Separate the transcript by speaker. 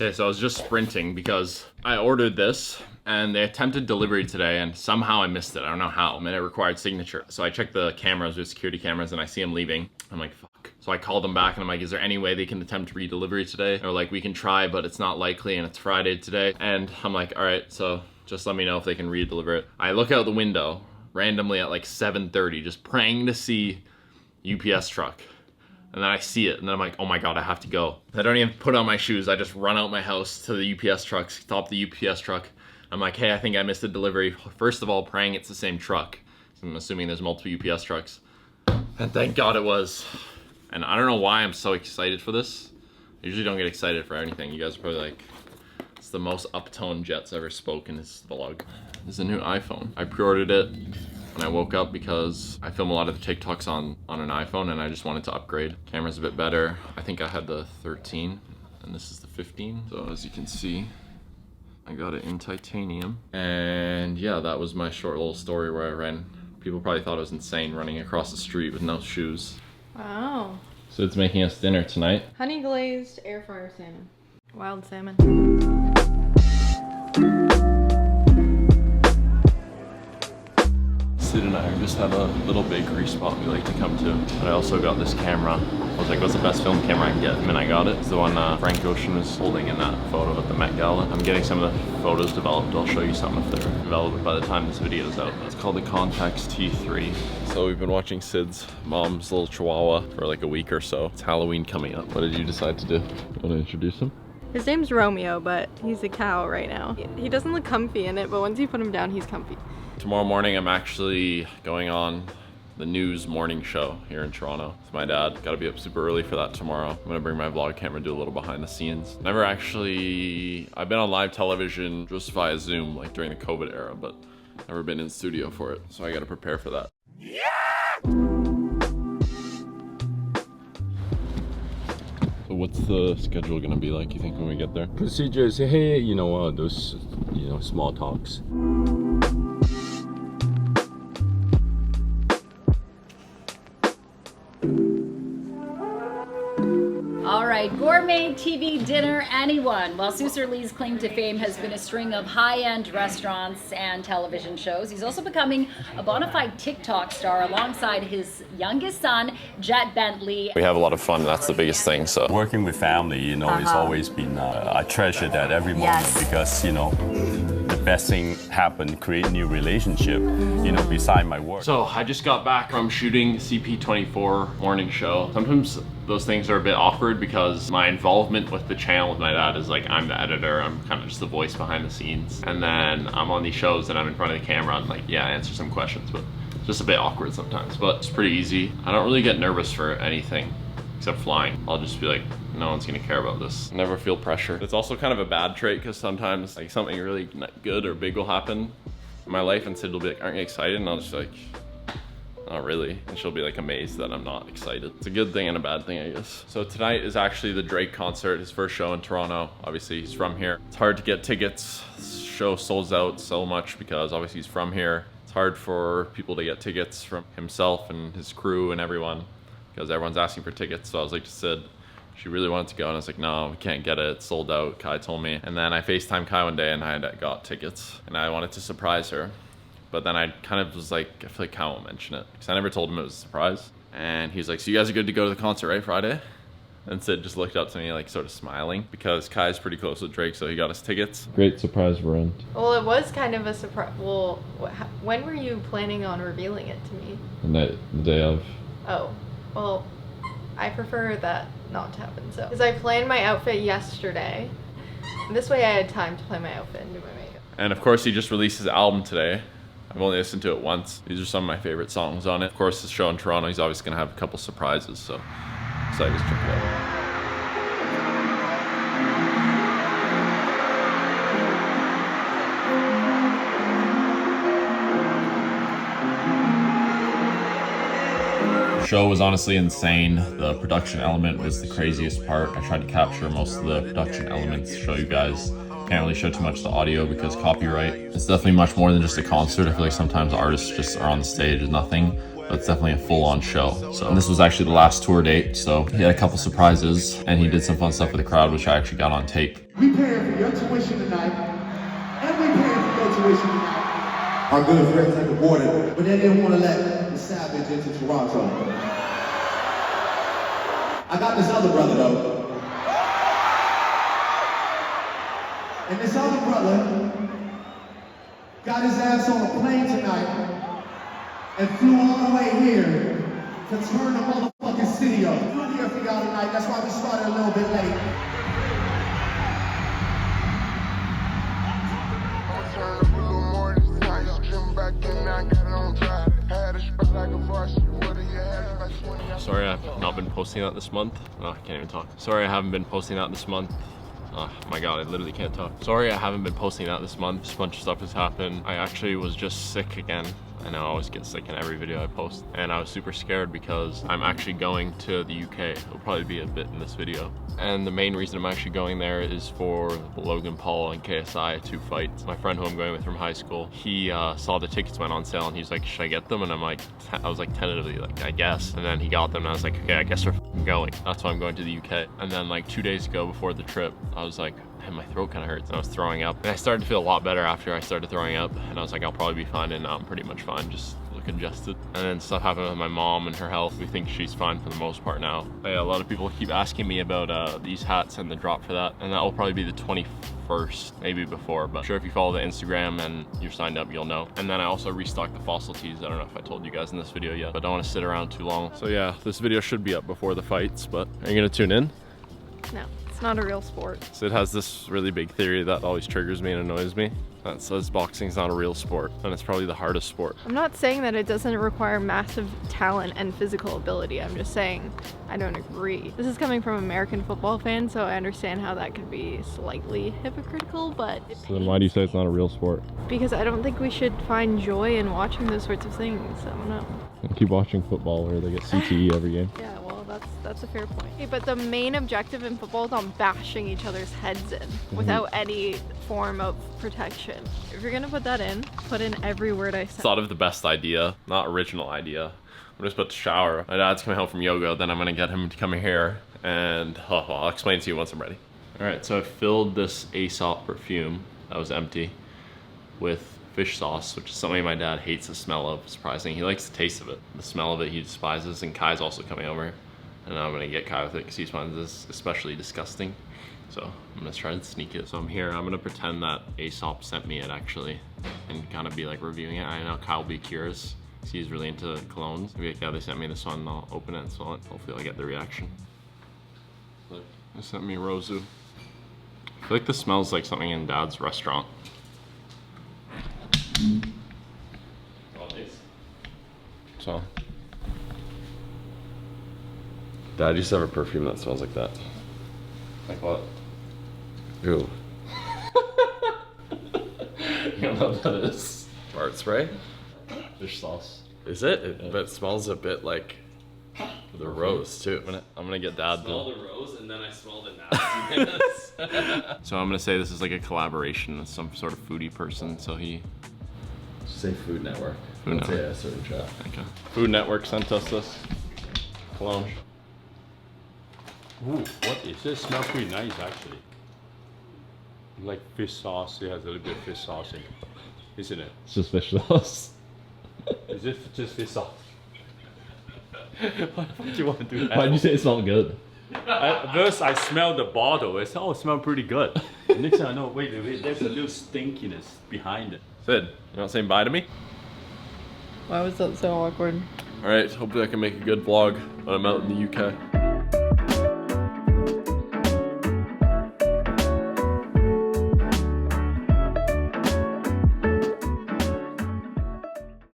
Speaker 1: Okay, so I was just sprinting because I ordered this and they attempted delivery today and somehow I missed it. I don't know how. I mean, it required signature. So I checked the cameras with security cameras and I see them leaving. I'm like, fuck. So I called them back and I'm like, is there any way they can attempt redelivery today? They're like, we can try, but it's not likely and it's Friday today. And I'm like, all right, so just let me know if they can redeliver it. I look out the window randomly at like 7:30, just praying to see UPS truck. And then I see it, and then I'm like, oh my God, I have to go. I don't even put on my shoes. I just run out my house to the UPS truck, stop the UPS truck. I'm like, hey, I think I missed a delivery. First of all, praying it's the same truck. So I'm assuming there's multiple UPS trucks. And thank God it was. And I don't know why I'm so excited for this. I usually don't get excited for anything. You guys are probably like, it's the most uptone Jet's ever spoken in his vlog. This is a new iPhone. I pre-ordered it. And I woke up because I film a lot of the TikToks on an iPhone and I just wanted to upgrade. Camera's a bit better. I think I had the 13 and this is the 15. So as you can see, I got it in titanium. And yeah, that was my short little story where I ran. People probably thought I was insane running across the street with no shoes.
Speaker 2: Wow.
Speaker 1: So it's making us dinner tonight.
Speaker 2: Honey glazed air fryer salmon. Wild salmon.
Speaker 1: Sid and I just have a little bakery spot we like to come to. But I also got this camera. I was like, what's the best film camera I can get? And then I got it. It's the one Frank Ocean was holding in that photo at the Met Gala. I'm getting some of the photos developed. I'll show you some if they're developed by the time this video is out. It's called the Contax T3. So we've been watching Sid's mom's little chihuahua for like a week or so. It's Halloween coming up. What did you decide to do? You want to introduce him?
Speaker 2: His name's Romeo, but he's a cow right now. He doesn't look comfy in it, but once you put him down, he's comfy.
Speaker 1: Tomorrow morning, I'm actually going on the news morning show here in Toronto with my dad. Gotta be up super early for that tomorrow. I'm gonna bring my vlog camera and do a little behind the scenes. I've been on live television just via Zoom, like during the COVID era, but never been in studio for it. So I gotta prepare for that. Yeah! So what's the schedule gonna be like, you think, when we get there?
Speaker 3: Procedure say, hey, those, small talks.
Speaker 4: All right, gourmet TV dinner, anyone. While Susur Lee's claim to fame has been a string of high-end restaurants and television shows, he's also becoming a bona fide TikTok star alongside his youngest son, Jet Bentley.
Speaker 1: We have a lot of fun, that's the biggest thing, so.
Speaker 5: Working with family, it's always been, I treasure that every moment because, the best thing happen, create new relationship, beside my work.
Speaker 1: So I just got back from shooting CP24 morning show. Sometimes those things are a bit awkward because my involvement with the channel with my dad is like, I'm the editor, I'm kind of just the voice behind the scenes. And then I'm on these shows and I'm in front of the camera and like, yeah, I answer some questions, but it's just a bit awkward sometimes, but it's pretty easy. I don't really get nervous for anything except flying. I'll just be like, no one's gonna care about this. Never feel pressure. It's also kind of a bad trait because sometimes like something really good or big will happen in my life and Sid will be like, aren't you excited? And I'll just be like, not really. And she'll be like amazed that I'm not excited. It's a good thing and a bad thing, I guess. So tonight is actually the Drake concert, his first show in Toronto. Obviously he's from here. It's hard to get tickets. This show sold out so much because obviously he's from here. It's hard for people to get tickets from himself and his crew and everyone because everyone's asking for tickets. So I was like to Sid, she really wanted to go and I was like, no, we can't get it, it's sold out, Kai told me. And then I FaceTimed Kai one day and I got tickets and I wanted to surprise her. But then I kind of was like, I feel like Kai won't mention it because I never told him it was a surprise. And he's like, so you guys are good to go to the concert, right, Friday? And Sid just looked up to me like sort of smiling because Kai's pretty close with Drake, so he got us tickets. Great surprise, Varun.
Speaker 2: Well, it was kind of a surprise. Well, when were you planning on revealing it to me?
Speaker 1: The day of.
Speaker 2: Oh, well, I prefer that not to happen, so. Because I planned my outfit yesterday. And this way I had time to plan my outfit and do my makeup.
Speaker 1: And of course he just released his album today. I've only listened to it once. These are some of my favorite songs on it. Of course, this show in Toronto, he's obviously gonna have a couple surprises, so excited to check it out. The show was honestly insane. The production element was the craziest part. I tried to capture most of the production elements to show you guys. Can't really show too much of the audio because copyright. It's definitely much more than just a concert. I feel like sometimes artists just are on the stage with nothing. but it's definitely a full-on show. So, and this was actually the last tour date, so he had a couple surprises, and he did some fun stuff with the crowd, which I actually got on tape.
Speaker 6: We paying for your tuition tonight, and we paying for your tuition tonight. Our good friends at the border, but they didn't want to let the Savage into Toronto. I got this other brother though. And this other brother got his ass on a plane tonight and flew all the way here to turn the motherfucking city up. We're here for y'all tonight, that's why we started a little bit late.
Speaker 1: Sorry I've not been posting that this month. Oh, I can't even talk. Sorry I haven't been posting that this month. Oh my god, I literally can't talk. Sorry I haven't been posting that this month. Just a bunch of stuff has happened. I actually was just sick again. I know I always get sick in every video I post. And I was super scared because I'm actually going to the UK. It'll probably be a bit in this video. And the main reason I'm actually going there is for Logan Paul and KSI 2 fights. My friend who I'm going with from high school, he saw the tickets went on sale and he's like, should I get them? And I was like tentatively like, I guess. And then he got them and I was like, okay, I guess we're going. That's why I'm going to the UK. And then like 2 days ago before the trip, I was like, man, my throat kind of hurts and I was throwing up. And I started to feel a lot better after I started throwing up. And I was like, I'll probably be fine. And now I'm pretty much fine, just look congested. And then stuff happened with my mom and her health. We think she's fine for the most part now. But yeah, a lot of people keep asking me about these hats and the drop for that. And that will probably be the 21st, maybe before. But sure, if you follow the Instagram and you're signed up, you'll know. And then I also restocked the Fossil tees. I don't know if I told you guys in this video yet, but I don't want to sit around too long. So yeah, this video should be up before the fights, but are you gonna tune in?
Speaker 2: No, it's not a real sport.
Speaker 1: So it has this really big theory that always triggers me and annoys me. That says boxing's not a real sport, and it's probably the hardest sport.
Speaker 2: I'm not saying that it doesn't require massive talent and physical ability. I'm just saying I don't agree. This is coming from American football fans, so I understand how that could be slightly hypocritical, but
Speaker 1: So then why do you say it's not a real sport?
Speaker 2: because I don't think we should find joy in watching those sorts of things. I don't know.
Speaker 1: I keep watching football where they get CTE every game.
Speaker 2: Yeah, well, that's a fair point. Hey, but the main objective in football is on bashing each other's heads in without any form of protection. If you're gonna put that in, put in every word I said.
Speaker 1: Thought of the best idea, not original idea. I'm just about to shower. My dad's coming home from yoga, then I'm gonna get him to come here and I'll explain to you once I'm ready. All right, so I filled this Aesop perfume that was empty with fish sauce, which is something my dad hates the smell of. Surprising, he likes the taste of it. The smell of it he despises, and Kai's also coming over. And I'm gonna get Kai with it because he finds this especially disgusting. So I'm gonna try to sneak it. So I'm here, I'm gonna pretend that Aesop sent me it actually and kind of be like reviewing it. I know Kai will be curious. He's really into colognes. Maybe like, yeah, they sent me this one, I'll open it and smell it. Hopefully I'll get the reaction. Look, they sent me Rosu. I feel like this smells like something in Dad's restaurant. So, Dad used to have a perfume that smells like that. Like what? Ew. You don't know what that is?
Speaker 7: Fart spray?
Speaker 1: Fish sauce.
Speaker 7: Is it? But it smells a bit like the rose too.
Speaker 1: I'm gonna get Dad to
Speaker 7: smell the rose and then I smell the nastiness.
Speaker 1: So I'm gonna say this is like a collaboration with some sort of foodie person. So he.
Speaker 7: Say Food Network.
Speaker 1: Food
Speaker 7: Let's
Speaker 1: Network.
Speaker 7: say a certain chef.
Speaker 1: Okay. Food Network sent us this cologne.
Speaker 8: Ooh, what is it? Smells pretty nice actually. Like fish sauce, it has a little bit of fish sauce in it, isn't it?
Speaker 1: It's just fish sauce.
Speaker 8: Is it just fish sauce? Why would you want to do that?
Speaker 1: Why did you say it smelled good?
Speaker 8: At first I smelled the bottle, I said, oh, it smells pretty good. And next thing I know, wait, there's a little stinkiness behind it.
Speaker 1: Sid, you not saying bye to me?
Speaker 2: Why was that so awkward?
Speaker 1: Alright, hopefully I can make a good vlog when I'm out in the UK.